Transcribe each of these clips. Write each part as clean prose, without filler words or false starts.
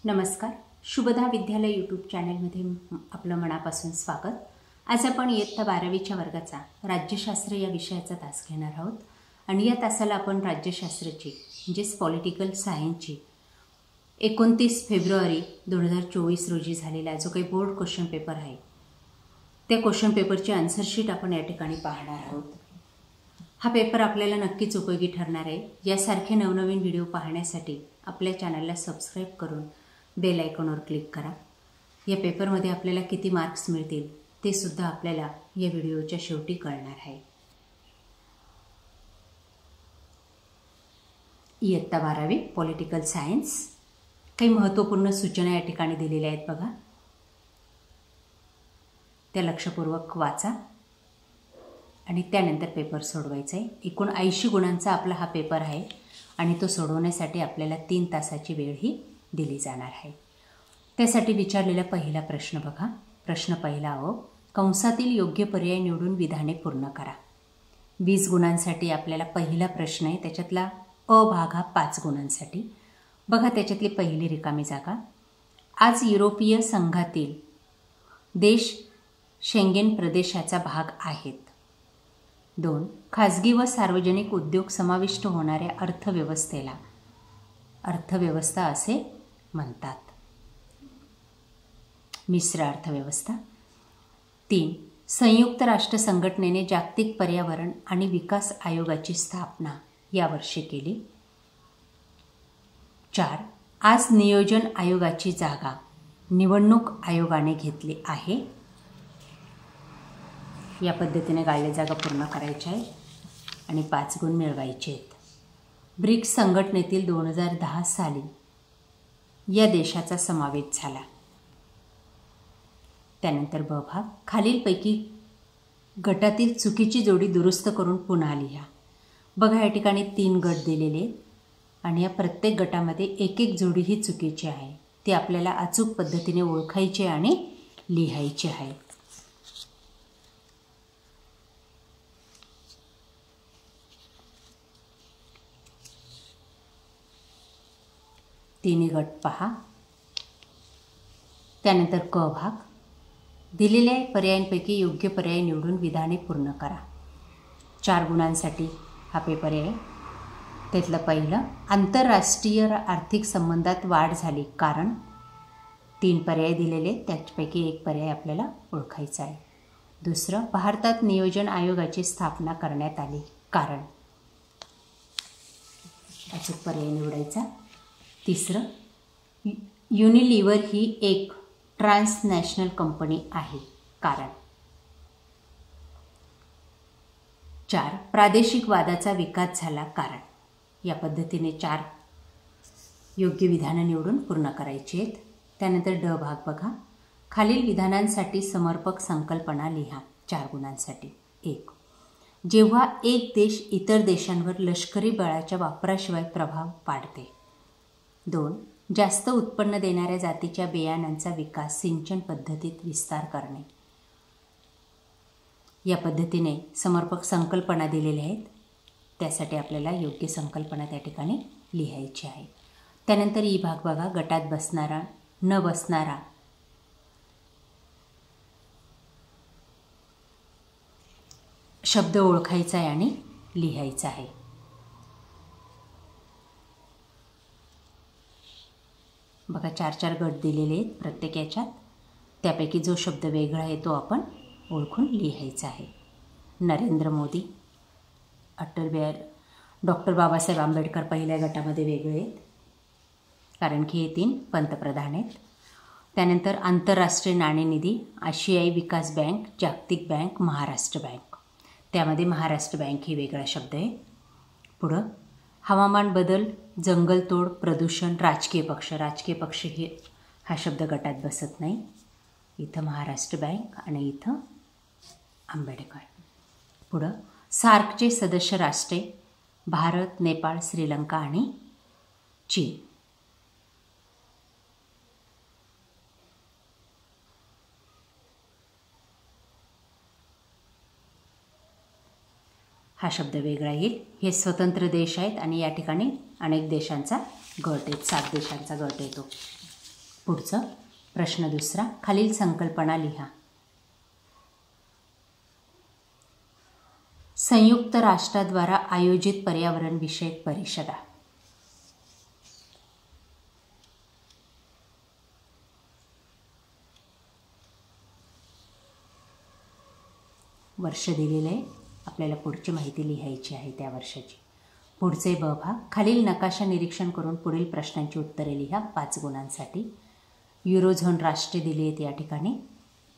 नमस्कार. शुभदा विद्यालय यूट्यूब चॅनलमध्ये आपलं मनापासून स्वागत. आज आपण इयत्ता 12वीच्या वर्गाचा राज्यशास्त्र या विषयाचा तास घेणार आहोत आणि या तासाला आपण राज्यशास्त्राची म्हणजेच पॉलिटिकल सायन्सची 29 फेब्रुवारी 2024 रोजी झालेला जो काही बोर्ड क्वेश्चन पेपर आहे त्या क्वेश्चन पेपरची आन्सर शीट आपण या ठिकाणी पाहणार आहोत. हा पेपर आपल्याला नक्कीच उपयोगी ठरणार आहे. यासारखे नवनवीन व्हिडिओ पाहण्यासाठी आपल्या चॅनलला सबस्क्राईब करून बेल आयकॉनवर क्लिक करा. या पेपरमध्ये आपल्याला किती मार्क्स मिळतील ते सुद्धा आपल्याला या व्हिडिओच्या शेवटी कळणार आहे. इयत्ता 12वी पॉलिटिकल सायन्स काही महत्त्वपूर्ण सूचना या ठिकाणी दिलेल्या आहेत बघा. त्या लक्षपूर्वक वाचा आणि त्यानंतर पेपर सोडवायचा आहे. एकूण 80 गुणांचा आपला हा पेपर आहे आणि तो सोडवण्यासाठी आपल्याला 3 तासाची वेळही दिली जाणार आहे. त्यासाठी विचारलेला पहिला प्रश्न बघा. प्रश्न पहिला कंसातील योग्य पर्याय निवडून विधाने पूर्ण करा. 20 गुणांसाठी आपल्याला पहिला प्रश्न आहे. त्याच्यातला अ भाग हा 5 गुणांसाठी. बघा त्याच्यातली पहिली रिकामी जागा. आज युरोपीय संघातील देश शेंगेन प्रदेशाचा भाग आहेत. 2. खाजगी व सार्वजनिक उद्योग समाविष्ट होणाऱ्या अर्थव्यवस्थेला अर्थव्यवस्था असे म्हणतात. मिश्र अर्थव्यवस्था. 3. संयुक्त राष्ट्र संघटनेने जागतिक पर्यावरण आणि विकास आयोगाची स्थापना यावर्षी केली. 4. आज नियोजन आयोगाची जागा निवडणूक आयोगाने घेतली आहे. या पद्धतीने गाळल्या जागा पूर्ण करायच्या आहेत आणि 5 गुण मिळवायचे आहेत. ब्रिक्स संघटनेतील 2010 साली या देशाचा समावेश झाला. त्यानंतर ब भाग. खालीलपैकी गटातील चुकीची जोडी दुरुस्त करून पुन्हा लिहा. बघा या ठिकाणी 3 गट दिलेले आणि या प्रत्येक गटामध्ये एक एक जोडी ही चुकीची आहे. ती आपल्याला अचूक पद्धतीने ओळखायची आणि लिहायची आहे. तिन्ही गट पहा. त्यानंतर क भाग. दिलेल्या पर्यायांपैकी योग्य पर्याय निवडून विधाने पूर्ण करा. 4 गुणांसाठी हा पेपर आहे. त्यातलं पहिलं, आंतरराष्ट्रीय आर्थिक संबंधात वाढ झाली कारण. 3 पर्याय दिलेले त्यापैकी एक पर्याय आपल्याला ओळखायचा आहे. दुसरं, भारतात नियोजन आयोगाची स्थापना करण्यात आली कारण. अचूक पर्याय निवडायचा. तिसरं, युनिलिव्हर ही एक ट्रान्सनॅशनल कंपनी आहे कारण. 4. प्रादेशिक वादाचा विकास झाला कारण. या पद्धतीने 4 योग्य विधानं निवडून पूर्ण करायची आहेत. त्यानंतर ड भाग बघा. खालील विधानांसाठी समर्पक संकल्पना लिहा. 4 गुणांसाठी. 1. जेव्हा एक देश इतर देशांवर लष्करी बळाच्या वापराशिवाय प्रभाव पाडते. 2. जास्त उत्पन्न देणाऱ्या जातीच्या बियाणांचा विकास सिंचन पद्धतीत विस्तार करणे. या पद्धतीने समर्पक संकल्पना दिलेल्या आहेत. त्यासाठी आपल्याला योग्य संकल्पना त्या ठिकाणी लिहायची आहे. त्यानंतर ई भाग बघा. गटात बसणारा न बसणारा शब्द ओळखायचा आहे आणि लिहायचा आहे. बघा 4 गट दिलेले आहेत प्रत्येक याच्यात. त्यापैकी जो शब्द वेगळा आहे तो आपण ओळखून लिहायचा आहे. नरेंद्र मोदी, अटल बिहारी, डॉक्टर बाबासाहेब आंबेडकर पहिल्या गटामध्ये वेगळे आहेत कारण की हे 3 पंतप्रधान आहेत. त्यानंतर आंतरराष्ट्रीय नाणेनिधी, आशियाई विकास बँक, जागतिक बँक, महाराष्ट्र बँक. त्यामध्ये महाराष्ट्र बँक ही वेगळा शब्द आहे. पुढं हवामान बदल, जंगलतोड, प्रदूषण, राजकीय पक्ष. राजकीय पक्ष हे हा शब्द गटात बसत नाही. इथं महाराष्ट्र बँक आणि इथं आंबेडकर. पुढं सार्कचे सदस्य राष्ट्रे भारत, नेपाळ, श्रीलंका आणि चीन. हा शब्द वेगळा येईल. हे स्वतंत्र देश आहेत आणि या ठिकाणी अनेक देशांचा गट आहे. 7 देशांचा गट येतो. पुढचं प्रश्न दुसरा, खालील संकल्पना लिहा. संयुक्त राष्ट्राद्वारा आयोजित पर्यावरण विषयक परिषदा. वर्ष दिलेलं आहे, आपल्याला पुढची माहिती लिहायची आहे त्या वर्षाची. पुढचे ब भाग, खालील नकाशा निरीक्षण करून पुढील प्रश्नांची उत्तरे लिहा 5 गुणांसाठी. युरोझोन राष्ट्रे दिली आहेत या ठिकाणी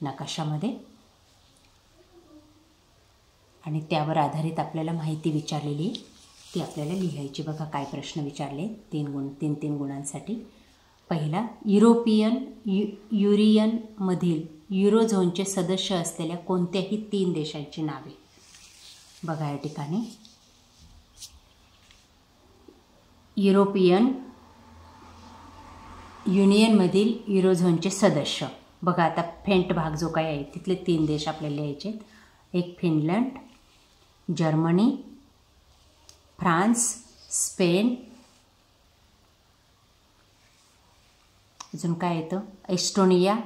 नकाशामध्ये आणि त्यावर आधारित आपल्याला माहिती विचारलेली ती आपल्याला लिहायची. बघा काय प्रश्न विचारले, 3 गुणांसाठी. पहिला, युरोपियनमधील युरोझोनचे सदस्य असलेल्या कोणत्याही 3 देशांची नावे. बघा या ठिकाणी युरोपियन युनियनमधील युरोझोनचे सदस्य. बघा आता फेंट भाग जो काय आहे तिथले 3 देश आपल्याला लिहायचे आहेत. एक फिनलंड, जर्मनी, फ्रान्स, स्पेन. अजून काय येतं, एस्टोनिया.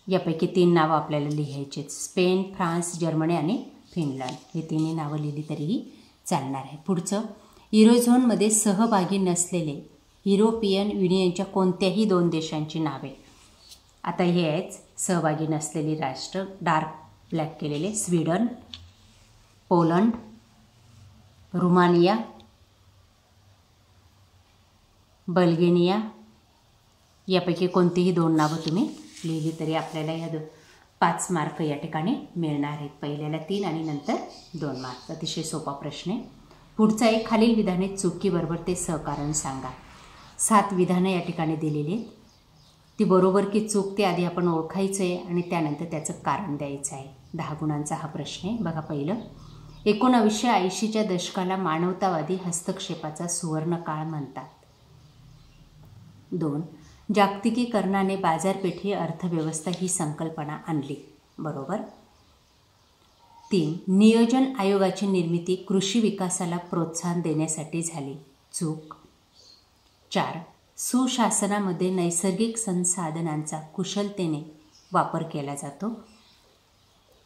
यापैकी 3 नावं आपल्याला लिहायची आहेत. स्पेन, फ्रान्स, जर्मनी आणि फिनलंड. हे 3 नावं लिहिली तरीही चालणार आहे. पुढचं, युरोझोनमध्ये सहभागी नसलेले युरोपियन युनियनच्या कोणत्याही 2 देशांची नावे. आता हे आहेत सहभागी नसलेली राष्ट्र, डार्क ब्लॅक केलेले. Sweden, Poland, Romania, Bulgaria. यापैकी कोणतीही 2 नावं तुम्ही लिहिली तरी आपल्याला या 5 मार्क या ठिकाणी मिळणार आहेत. पहिल्याला 3 आणि नंतर 2 मार्क. अतिशय सोपा प्रश्न आहे. पुढचा एक, खालील विधाने चुकीबरोबर ते सहकारण सांगा. 7 विधानं या ठिकाणी दिलेली आहेत. ती बरोबर की चूक ते आधी आपण ओळखायचं आहे आणि त्यानंतर त्याचं कारण द्यायचं आहे. 10 गुणांचा हा प्रश्न आहे. बघा पहिलं, 1980च्या दशकाला मानवतावादी हस्तक्षेपाचा सुवर्णकाळ म्हणतात. 2, जागतिकीकरणाने बाजारपेठी अर्थव्यवस्था ही संकल्पना आणली. बरोबर. 3, नियोजन आयोगाची निर्मिती कृषी विकासाला प्रोत्साहन देण्यासाठी झाली. चूक. 4, सुशासनामध्ये नैसर्गिक संसाधनांचा कुशलतेने वापर केला जातो.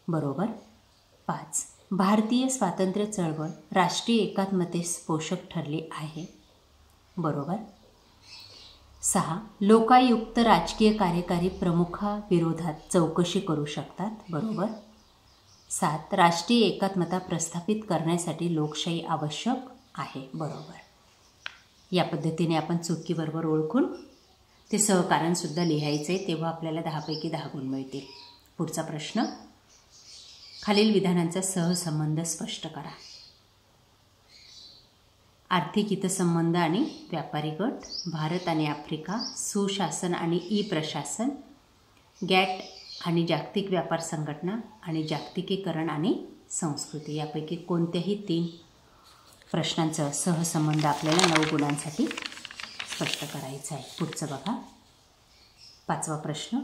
बरोबर. 5, भारतीय स्वातंत्र्य चळवळ राष्ट्रीय एकात्मतेस पोषक ठरली आहे. बरोबर. 6, लोकायुक्त राजकीय कार्यकारी प्रमुखाविरोधात चौकशी करू शकतात. बरोबर. 7, राष्ट्रीय एकात्मता प्रस्थापित करण्यासाठी लोकशाही आवश्यक आहे. बरोबर. या पद्धतीने आपण चुकीबरोबर ओळखून ते सहकारणसुद्धा लिहायचं आहे, तेव्हा आपल्याला 10 पैकी 10 गुण मिळतील. पुढचा प्रश्न, खालील विधानांचा सहसंबंध स्पष्ट करा. आर्थिक हितसंबंध आणि व्यापारी गट, भारत आणि आफ्रिका, सुशासन आणि ई-प्रशासन, गॅट आणि जागतिक व्यापार संघटना आणि जागतिकीकरण आणि संस्कृती. यापैकी कोणत्याही 3 प्रश्नांचा सहसंबंध आपल्याला 9 गुणांसाठी स्पष्ट करायचा आहे. पुढचं बघा 5वा प्रश्न,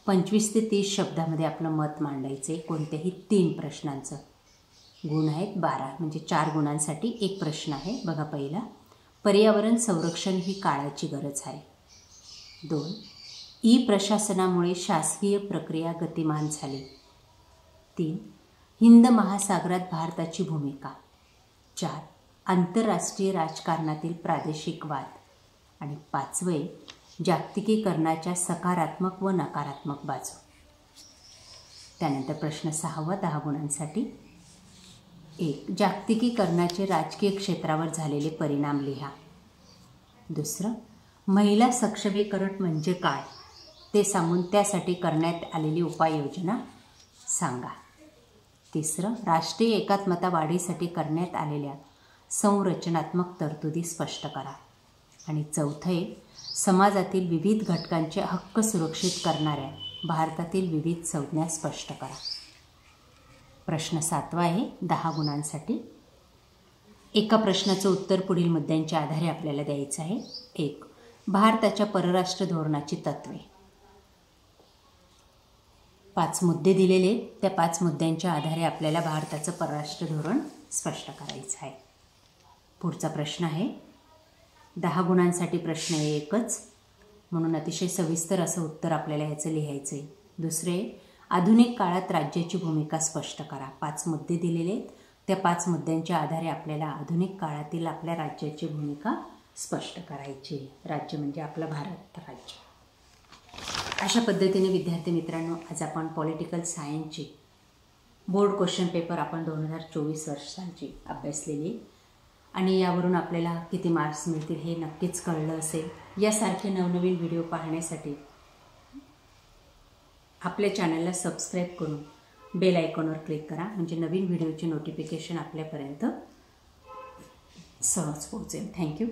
25 ते 30 शब्दामध्ये आपलं मत मांडायचं आहे. कोणत्याही 3 प्रश्नांचं. गुण आहेत 12, म्हणजे 4 गुणांसाठी 1 प्रश्न आहे. बघा पहिला, पर्यावरण संरक्षण ही काळाची गरज आहे. 2, ई-प्रशासनामुळे शासकीय प्रक्रिया गतिमान झाली. 3, हिंद महासागरात भारताची भूमिका. 4, आंतरराष्ट्रीय राजकारणातील प्रादेशिक वाद. आणि 5वे, जागतिकीकरणाच्या सकारात्मक व नकारात्मक बाजू. त्यानंतर प्रश्न 6वा 10 गुणांसाठी. 1, जागतिकीकरणाचे राजकीय क्षेत्रावर झालेले परिणाम लिहा. 2, महिला सक्षमीकरण म्हणजे काय ते सांगून त्यासाठी करण्यात आलेली उपाययोजना सांगा. 3, राष्ट्रीय एकात्मता वाढीसाठी करण्यात आलेल्या संरचनात्मक तरतुदी स्पष्ट करा. आणि 4, समाजातील विविध घटकांचे हक्क सुरक्षित करणाऱ्या भारतातील विविध संज्ञा स्पष्ट करा. प्रश्न 7वा आहे 10 गुणांसाठी. एका प्रश्नाचं उत्तर पुढील मुद्द्यांच्या आधारे आपल्याला द्यायचं आहे. 1, भारताच्या परराष्ट्र धोरणाची तत्त्वे. 5 मुद्दे दिलेले, त्या 5 मुद्द्यांच्या आधारे आपल्याला भारताचं परराष्ट्र धोरण स्पष्ट करायचं आहे. पुढचा प्रश्न आहे 10 गुणांसाठी. प्रश्न 1च, म्हणून अतिशय सविस्तर असं उत्तर आपल्याला ह्याचं लिहायचं आहे. दुसरे, आधुनिक काळात राज्याची भूमिका स्पष्ट करा. 5 मुद्दे दिलेले आहेत. त्या 5 मुद्द्यांच्या आधारे आपल्याला आधुनिक काळातील आपल्या राज्याची भूमिका स्पष्ट करायची. राज्य म्हणजे आपलं भारत राज्य. अशा पद्धतीने विद्यार्थी मित्रांनो, आज आपण पॉलिटिकल सायन्सची बोर्ड क्वेश्चन पेपर आपण 2024 वर्षांची अभ्यासलेली आणि यावरून आपल्याला किती मार्क्स मिळतील हे नक्कीच कळलं असेल. यासारखे नवनवीन व्हिडिओ पाहण्यासाठी आपल्या चॅनलला सबस्क्राईब करून बेल आयकॉनवर क्लिक करा, म्हणजे नवीन व्हिडिओची नोटिफिकेशन आपल्यापर्यंत सहज पोहोचेल. थँक्यू.